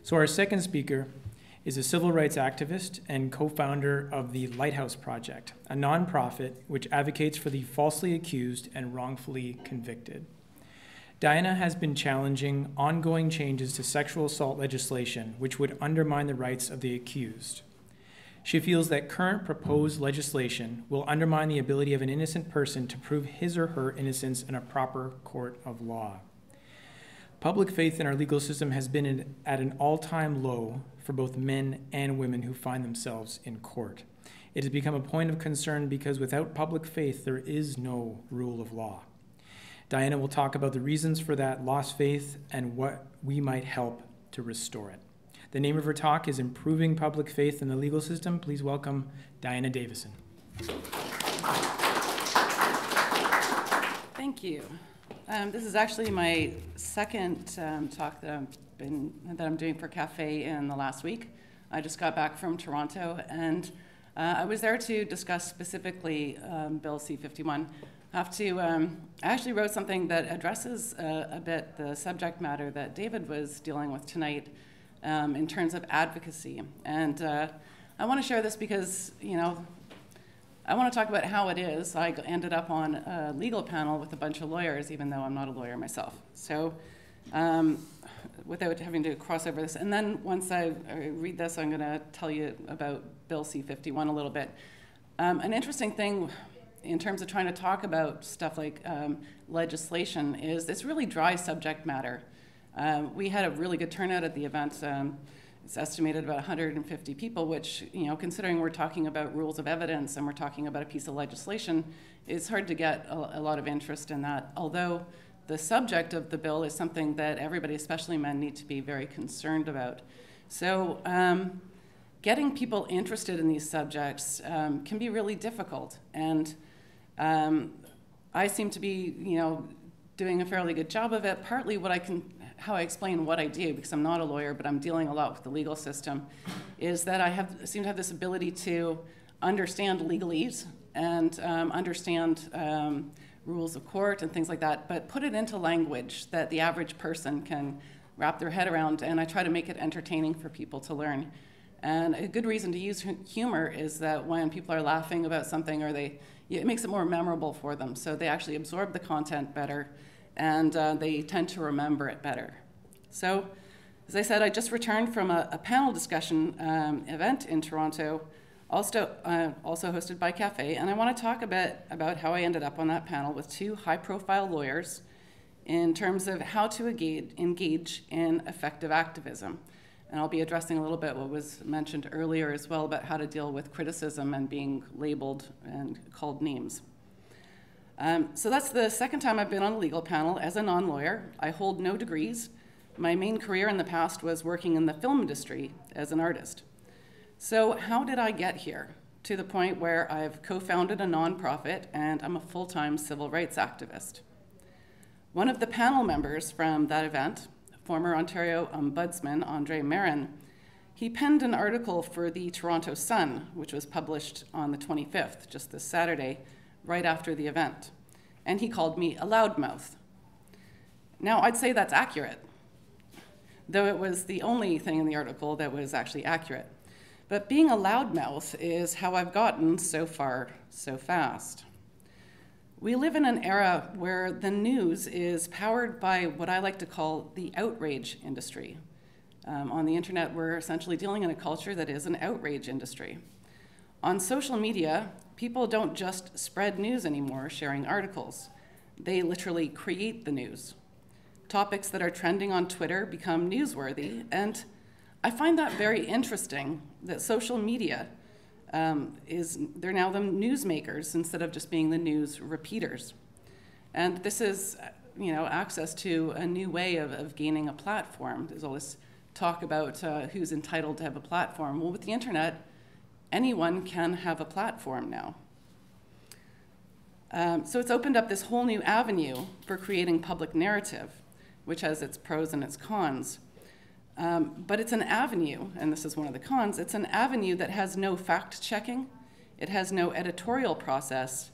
So our second speaker is a civil rights activist and co-founder of the Lighthouse Project, a nonprofit which advocates for the falsely accused and wrongfully convicted. Diana has been challenging ongoing changes to sexual assault legislation which would undermine the rights of the accused. She feels that current proposed legislation will undermine the ability of an innocent person to prove his or her innocence in a proper court of law. Public faith in our legal system has been at an all-time low for both men and women who find themselves in court. It has become a point of concern because without public faith, there is no rule of law. Diana will talk about the reasons for that lost faith and what we might help to restore it. The name of her talk is Improving Public Faith in the Legal System. Please welcome Diana Davison. Thank you. This is actually my second talk that I'm doing for CAFE in the last week. I just got back from Toronto, and I was there to discuss specifically Bill C-51. I actually wrote something that addresses a bit the subject matter that David was dealing with tonight in terms of advocacy. And I want to share this because, I want to talk about how it is. I ended up on a legal panel with a bunch of lawyers, even though I'm not a lawyer myself. So without having to cross over this. And then once I read this, I'm going to tell you about Bill C-51 a little bit. An interesting thing in terms of trying to talk about stuff like legislation is it's really dry subject matter. We had a really good turnout at the event. It's estimated about 150 people, which, considering we're talking about rules of evidence and we're talking about a piece of legislation, it's hard to get a lot of interest in that. Although the subject of the bill is something that everybody, especially men, need to be very concerned about. So getting people interested in these subjects can be really difficult. And I seem to be, doing a fairly good job of it. Partly how I explain what I do, because I'm not a lawyer, but I'm dealing a lot with the legal system, is that I seem to have this ability to understand legalese and understand rules of court and things like that, but put it into language that the average person can wrap their head around, and I try to make it entertaining for people to learn. And a good reason to use humor is that when people are laughing about something, it makes it more memorable for them, so they actually absorb the content better, and they tend to remember it better. So, as I said, I just returned from a panel discussion event in Toronto, also hosted by CAFE, and I want to talk a bit about how I ended up on that panel with two high-profile lawyers in terms of how to engage in effective activism. And I'll be addressing a little bit what was mentioned earlier as well about how to deal with criticism and being labeled and called names. So that's the second time I've been on a legal panel as a non-lawyer. I hold no degrees. My main career in the past was working in the film industry as an artist. So how did I get here to the point where I've co-founded a nonprofit and I'm a full-time civil rights activist? One of the panel members from that event, former Ontario Ombudsman Andre Marin, he penned an article for the Toronto Sun, which was published on the 25th, just this Saturday, right after the event. And he called me a loudmouth. Now, I'd say that's accurate, though it was the only thing in the article that was actually accurate. But being a loudmouth is how I've gotten so far so fast. We live in an era where the news is powered by what I like to call the outrage industry. On the internet, we're essentially dealing in a culture that is an outrage industry. On social media, people don't just spread news anymore, sharing articles. They literally create the news. Topics that are trending on Twitter become newsworthy, and I find that very interesting that social media they're now the newsmakers instead of just being the news repeaters. And this is, access to a new way of gaining a platform. There's all this talk about who's entitled to have a platform. Well, with the internet, anyone can have a platform now. So it's opened up this whole new avenue for creating public narrative, which has its pros and its cons. But it's an avenue, and this is one of the cons, it's an avenue that has no fact-checking, it has no editorial process,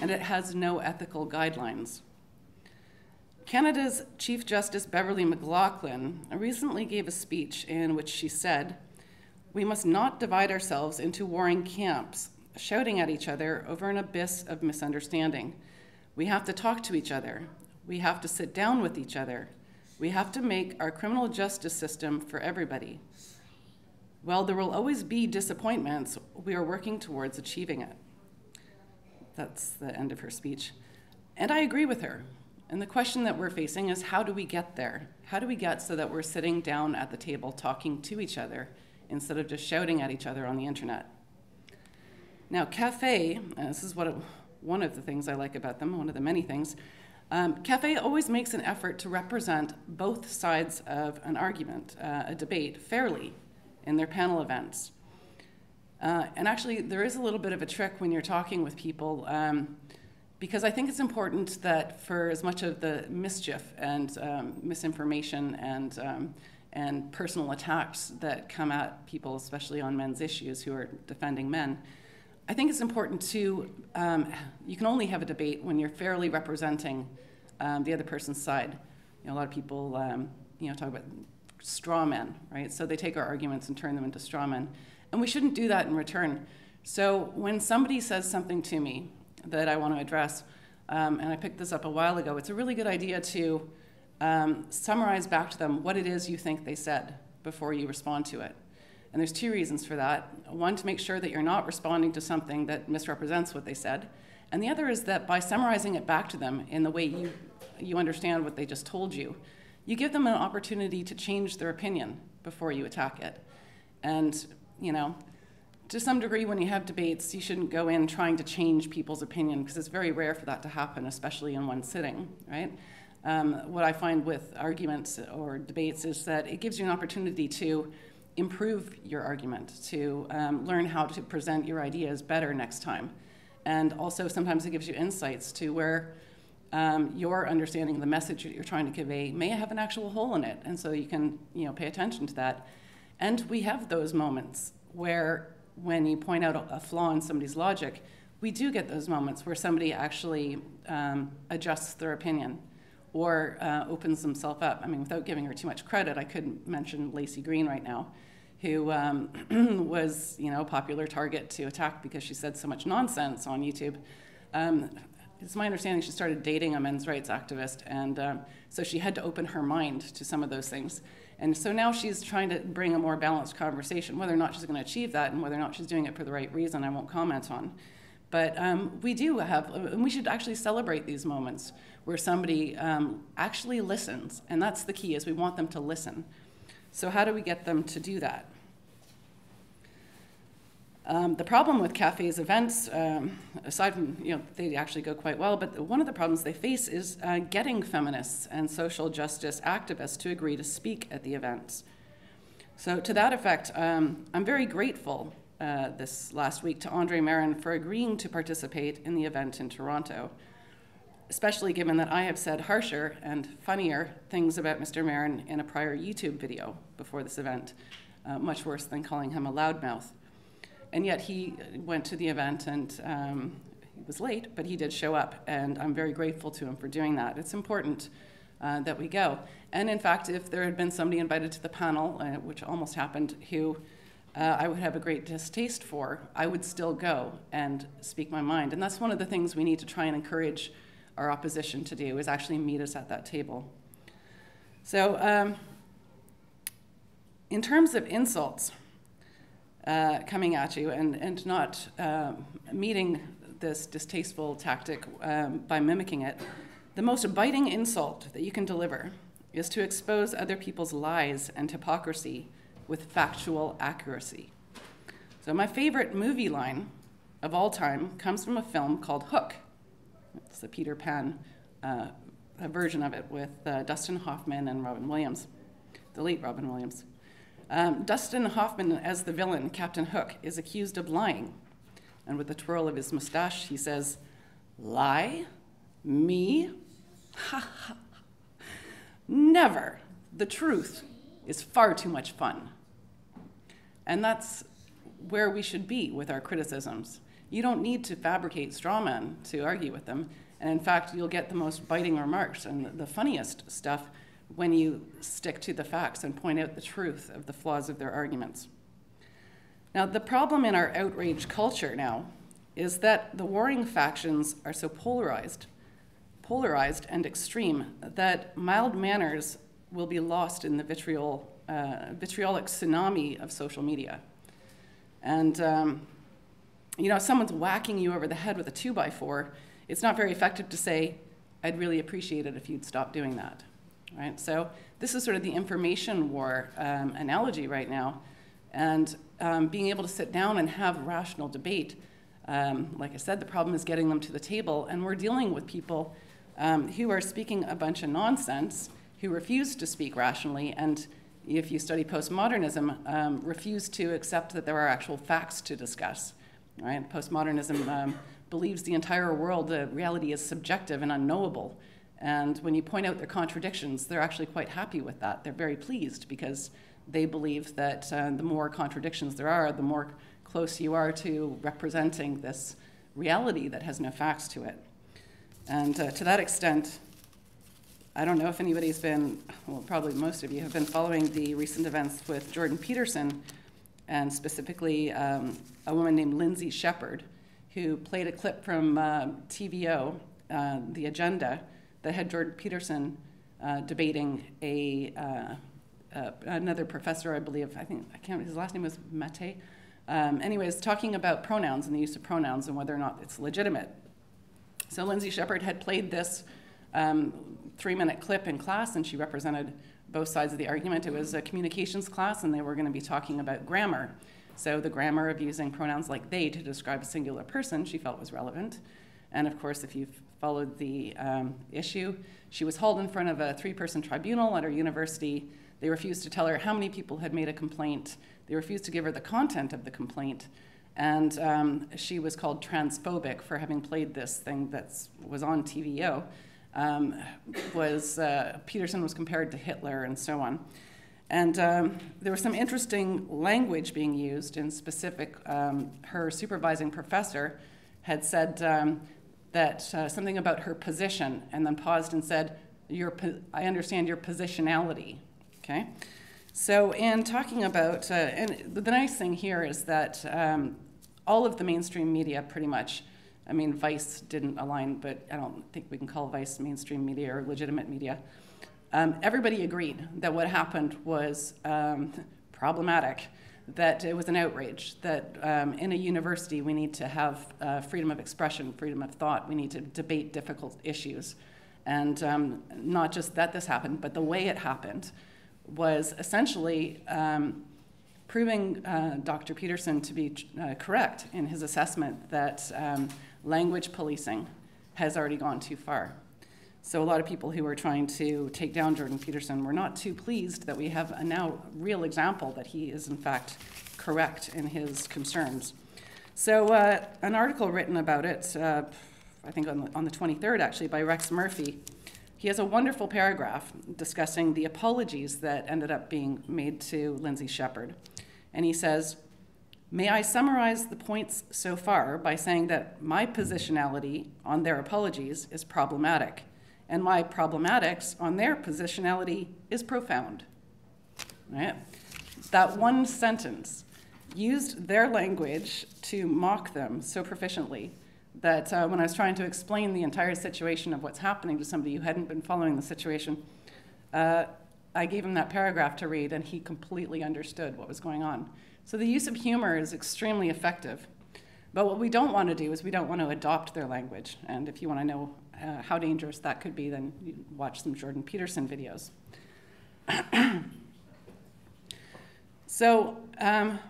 and it has no ethical guidelines. Canada's Chief Justice Beverly McLaughlin recently gave a speech in which she said, "We must not divide ourselves into warring camps, shouting at each other over an abyss of misunderstanding. We have to talk to each other. We have to sit down with each other. We have to make our criminal justice system for everybody. While there will always be disappointments, we are working towards achieving it." That's the end of her speech. And I agree with her. And the question that we're facing is, how do we get there? How do we get so that we're sitting down at the table talking to each other instead of just shouting at each other on the internet? Now, Cafe, this is one of the things I like about them, one of the many things. Cafe always makes an effort to represent both sides of an argument, a debate, fairly in their panel events. And actually, there is a little bit of a trick when you're talking with people, because I think it's important that for as much of the mischief and misinformation and personal attacks that come at people, especially on men's issues who are defending men, I think it's important to, you can only have a debate when you're fairly representing the other person's side. You know, a lot of people, talk about straw men, right? So they take our arguments and turn them into straw men. And we shouldn't do that in return. So when somebody says something to me that I want to address, and I picked this up a while ago, it's a really good idea to summarize back to them what it is you think they said before you respond to it. And there's two reasons for that. One, to make sure that you're not responding to something that misrepresents what they said. And the other is that by summarizing it back to them in the way you understand what they just told you, you give them an opportunity to change their opinion before you attack it. And, to some degree, when you have debates, you shouldn't go in trying to change people's opinion, because it's very rare for that to happen, especially in one sitting, right? What I find with arguments or debates is that it gives you an opportunity to improve your argument, to learn how to present your ideas better next time. And also, sometimes it gives you insights to where your understanding of the message that you're trying to convey may have an actual hole in it, and so you can, pay attention to that. And we have those moments where, when you point out a flaw in somebody's logic, we do get those moments where somebody actually adjusts their opinion or opens themselves up. I mean, without giving her too much credit, I could mention Lacey Green right now, who was, a popular target to attack because she said so much nonsense on YouTube. It's my understanding she started dating a men's rights activist, and so she had to open her mind to some of those things. And so now she's trying to bring a more balanced conversation. Whether or not she's going to achieve that and whether or not she's doing it for the right reason, I won't comment on. But we do have, and we should actually celebrate these moments where somebody actually listens. And that's the key, is we want them to listen. So how do we get them to do that? The problem with Cafe's events, aside from, they actually go quite well, but one of the problems they face is getting feminists and social justice activists to agree to speak at the events. So to that effect, I'm very grateful this last week to Andre Marin for agreeing to participate in the event in Toronto, especially given that I have said harsher and funnier things about Mr. Marin in a prior YouTube video before this event, much worse than calling him a loudmouth. And yet he went to the event, and he was late, but he did show up, and I'm very grateful to him for doing that. It's important that we go. And in fact, if there had been somebody invited to the panel, which almost happened, who I would have a great distaste for, I would still go and speak my mind. And that's one of the things we need to try and encourage our opposition to do, is actually meet us at that table. So in terms of insults, coming at you and not meeting this distasteful tactic by mimicking it, the most biting insult that you can deliver is to expose other people's lies and hypocrisy with factual accuracy. So my favorite movie line of all time comes from a film called Hook. It's the Peter Pan a version of it with Dustin Hoffman and Robin Williams, the late Robin Williams. Dustin Hoffman, as the villain, Captain Hook, is accused of lying. And with a twirl of his mustache, he says, "Lie? Me? Ha ha. Never. The truth is far too much fun." And that's where we should be with our criticisms. You don't need to fabricate straw men to argue with them. And in fact, you'll get the most biting remarks and the funniest stuff when you stick to the facts and point out the truth of the flaws of their arguments. Now, the problem in our outrage culture now is that the warring factions are so polarized and extreme that mild manners will be lost in the vitriolic tsunami of social media. And if someone's whacking you over the head with a 2x4, it's not very effective to say, I'd really appreciate it if you'd stop doing that, right? So this is sort of the information war analogy right now. And being able to sit down and have rational debate, like I said, the problem is getting them to the table, and we're dealing with people who are speaking a bunch of nonsense, who refuse to speak rationally, and if you study postmodernism, refuse to accept that there are actual facts to discuss. Right? Postmodernism believes the entire world, reality is subjective and unknowable. And when you point out their contradictions, they're actually quite happy with that. They're very pleased because they believe that the more contradictions there are, the more close you are to representing this reality that has no facts to it. And to that extent, I don't know if anybody's been, well, probably most of you have been following the recent events with Jordan Peterson, and specifically a woman named Lindsay Shepherd, who played a clip from TVO, The Agenda, that had Jordan Peterson debating another professor, I believe, his last name was Mate. Anyways, talking about pronouns and the use of pronouns and whether or not it's legitimate. So Lindsay Shepherd had played this 3-minute clip in class, and she represented both sides of the argument. It was a communications class, and they were going to be talking about grammar. So the grammar of using pronouns like they to describe a singular person she felt was relevant. And of course, if you've followed the issue, she was hauled in front of a 3-person tribunal at her university. They refused to tell her how many people had made a complaint. They refused to give her the content of the complaint. And she was called transphobic for having played this thing that was on TVO. Peterson was compared to Hitler and so on. And there was some interesting language being used. In specific, her supervising professor had said that something about her position, and then paused and said, I understand your positionality, okay? So in talking about, and the nice thing here is that all of the mainstream media pretty much, I mean, Vice didn't align, but I don't think we can call Vice mainstream media or legitimate media. Everybody agreed that what happened was problematic, that it was an outrage, that in a university we need to have freedom of expression, freedom of thought, we need to debate difficult issues. And not just that this happened, but the way it happened was essentially proving Dr. Peterson to be correct in his assessment that language policing has already gone too far. So a lot of people who were trying to take down Jordan Peterson were not too pleased that we have a now real example that he is in fact correct in his concerns. So an article written about it, I think on the 23rd actually, by Rex Murphy, he has a wonderful paragraph discussing the apologies that ended up being made to Lindsay Shepherd. And he says, "May I summarize the points so far by saying that my positionality on their apologies is problematic, and my problematics on their positionality is profound." Right? That one sentence used their language to mock them so proficiently that when I was trying to explain the entire situation of what's happening to somebody who hadn't been following the situation, I gave him that paragraph to read, and he completely understood what was going on. So the use of humor is extremely effective. But what we don't want to do is we don't want to adopt their language. And if you want to know how dangerous that could be, then you watch some Jordan Peterson videos. So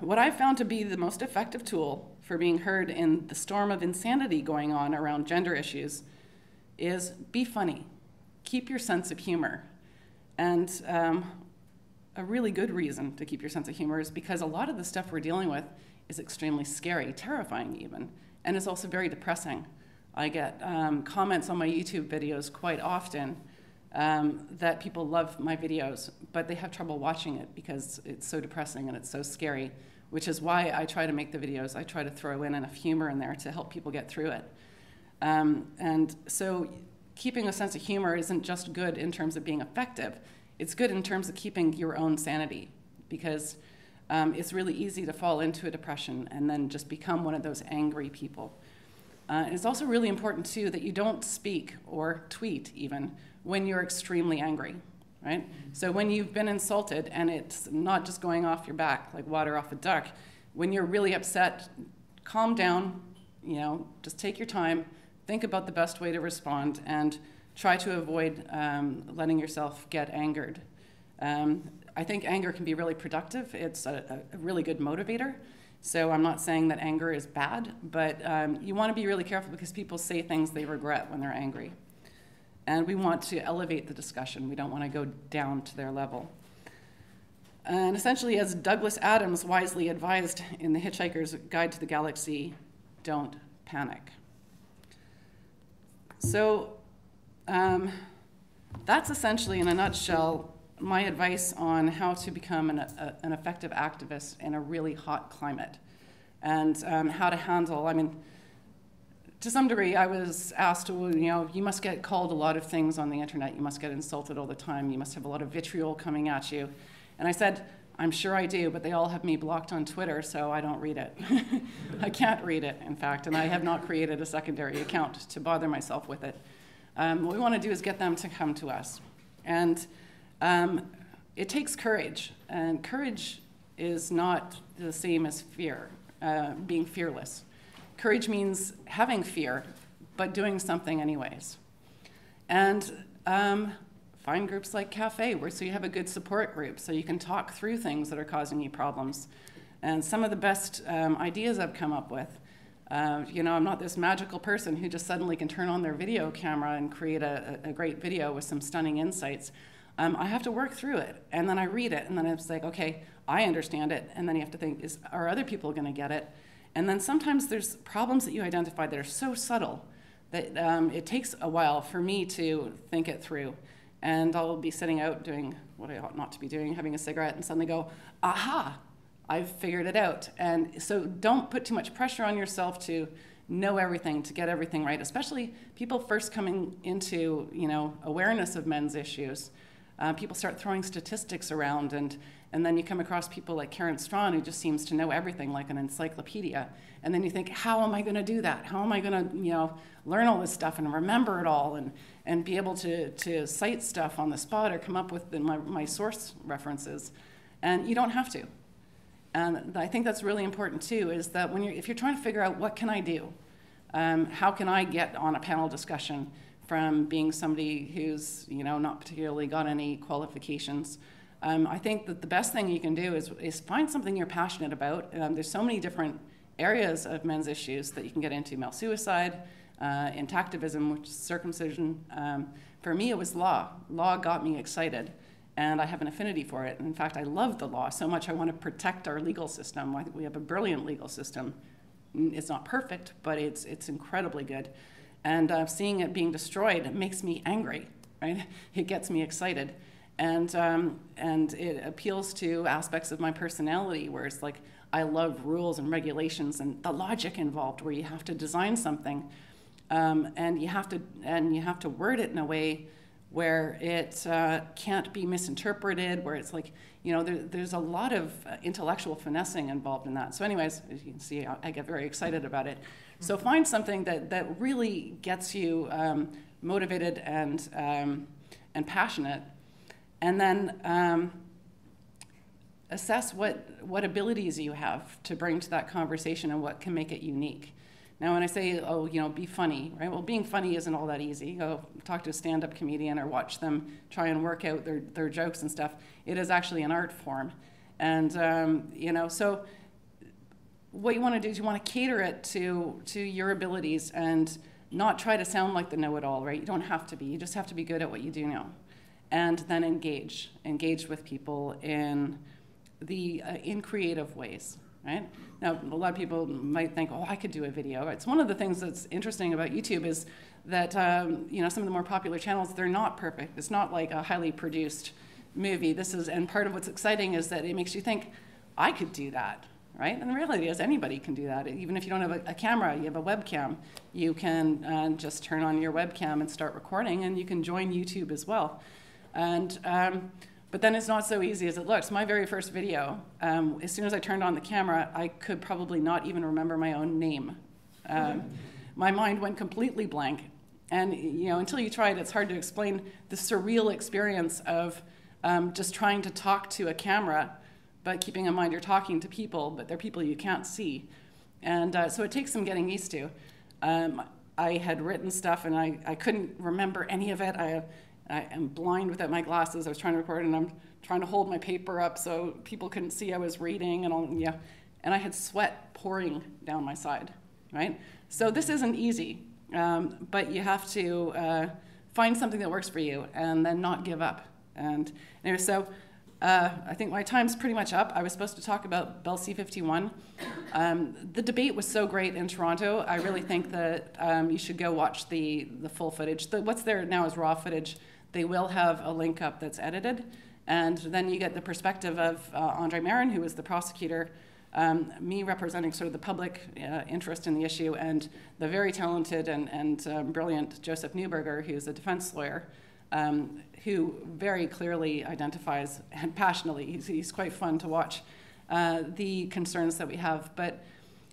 what I found to be the most effective tool for being heard in the storm of insanity going on around gender issues is be funny. Keep your sense of humor. And a really good reason to keep your sense of humor is because a lot of the stuff we're dealing with is extremely scary, terrifying even, and it's also very depressing. I get comments on my YouTube videos quite often that people love my videos, but they have trouble watching it because it's so depressing and it's so scary, which is why I try to make the videos. I try to throw in enough humor in there to help people get through it. And so keeping a sense of humor isn't just good in terms of being effective. It's good in terms of keeping your own sanity, because it's really easy to fall into a depression and then just become one of those angry people. It's also really important, too, that you don't speak or tweet even when you're extremely angry, right? So when you've been insulted and it's not just going off your back like water off a duck, when you're really upset, calm down, just take your time, think about the best way to respond, and try to avoid letting yourself get angered. I think anger can be really productive. It's a really good motivator. So I'm not saying that anger is bad, but you want to be really careful because people say things they regret when they're angry. And we want to elevate the discussion. We don't want to go down to their level. And essentially, as Douglas Adams wisely advised in The Hitchhiker's Guide to the Galaxy, don't panic. So that's essentially, in a nutshell, my advice on how to become an effective activist in a really hot climate, and how to handle, to some degree, I was asked, well, you must get called a lot of things on the internet. You must get insulted all the time. You must have a lot of vitriol coming at you. And I said, I'm sure I do, but they all have me blocked on Twitter, so I don't read it. I can't read it, in fact, and I have not created a secondary account to bother myself with it. What we want to do is get them to come to us. And it takes courage, and courage is not the same as fear, being fearless. Courage means having fear, but doing something anyways. And find groups like Cafe, so you have a good support group, so you can talk through things that are causing you problems. And some of the best ideas I've come up with, I'm not this magical person who just suddenly can turn on their video camera and create a great video with some stunning insights. I have to work through it, and then I read it, and then it's like, okay, I understand it, and then you have to think, are other people going to get it? And then sometimes there's problems that you identify that are so subtle that it takes a while for me to think it through. And I'll be sitting out doing what I ought not to be doing, having a cigarette, and suddenly go, aha, I've figured it out. And so don't put too much pressure on yourself to know everything, to get everything right, especially people first coming into awareness of men's issues. People start throwing statistics around, and then you come across people like Karen Strawn, who just seems to know everything like an encyclopedia. And then you think, how am I going to do that? How am I going to learn all this stuff and remember it all and be able to cite stuff on the spot or come up with my source references? And you don't have to. And I think that's really important too, is that if you're trying to figure out what can I do, how can I get on a panel discussion from being somebody who's not particularly got any qualifications, I think that the best thing you can do is find something you're passionate about. There's so many different areas of men's issues that you can get into: male suicide, intactivism, which is circumcision. For me, it was law. Law got me excited, and I have an affinity for it. In fact, I love the law so much I want to protect our legal system. I think we have a brilliant legal system. It's not perfect, but it's incredibly good. And seeing it being destroyed makes me angry, right? It gets me excited. And it appeals to aspects of my personality where it's like, I love rules and regulations and the logic involved, where you have to design something, and you have to word it in a way where it can't be misinterpreted, where it's like, there's a lot of intellectual finessing involved in that. So anyways, as you can see, I get very excited about it. So find something that really gets you motivated and passionate, and then assess what abilities you have to bring to that conversation and what can make it unique. Now, when I say, be funny, right? Well, being funny isn't all that easy. Go talk to a stand-up comedian or watch them try and work out their jokes and stuff. It is actually an art form. And, so what you want to do is you want to cater it to your abilities and not try to sound like the know-it-all, right? You don't have to be. You just have to be good at what you do know. And then engage with people in creative ways, right? Now, a lot of people might think, I could do a video. It's one of the things that's interesting about YouTube is that, some of the more popular channels, they're not perfect. It's not like a highly produced movie. And part of what's exciting is that it makes you think, I could do that, right? And the reality is anybody can do that. Even if you don't have a camera, you have a webcam, you can just turn on your webcam and start recording, and you can join YouTube as well. And but then it's not so easy as it looks. My very first video, as soon as I turned on the camera, I could probably not even remember my own name. My mind went completely blank. And until you try it, it's hard to explain the surreal experience of just trying to talk to a camera, but keeping in mind you're talking to people, but they're people you can't see. And so it takes some getting used to. I had written stuff and I couldn't remember any of it. I am blind without my glasses. I was trying to record and I'm trying to hold my paper up so people couldn't see I was reading and I had sweat pouring down my side, right? So this isn't easy, but you have to find something that works for you and then not give up. And anyway, so I think my time's pretty much up. I was supposed to talk about Bill C-51. The debate was so great in Toronto. I really think that you should go watch the full footage. What's there now is raw footage. They will have a link up that's edited. And then you get the perspective of Andre Marin, who was the prosecutor, me representing sort of the public interest in the issue, and the very talented and brilliant Joseph Neuberger, who's a defense lawyer, who very clearly identifies, and passionately, he's quite fun to watch, the concerns that we have. But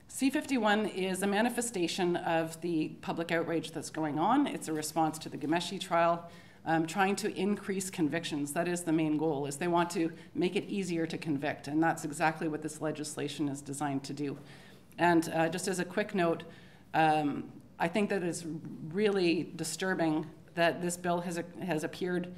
C-51 is a manifestation of the public outrage that's going on. It's a response to the Ghomeshi trial, trying to increase convictions. That is the main goal, is they want to make it easier to convict, and that's exactly what this legislation is designed to do. And just as a quick note, I think that it's really disturbing that this bill has appeared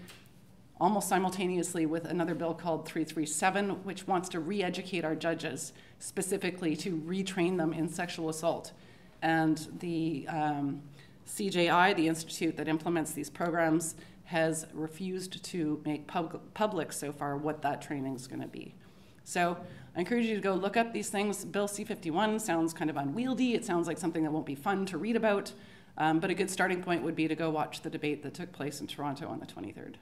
almost simultaneously with another bill called 337, which wants to re-educate our judges, specifically to retrain them in sexual assault. And the CJI, the institute that implements these programs, has refused to make public so far what that training is going to be. So I encourage you to go look up these things. Bill C-51 sounds kind of unwieldy. It sounds like something that won't be fun to read about. But a good starting point would be to go watch the debate that took place in Toronto on the 23rd.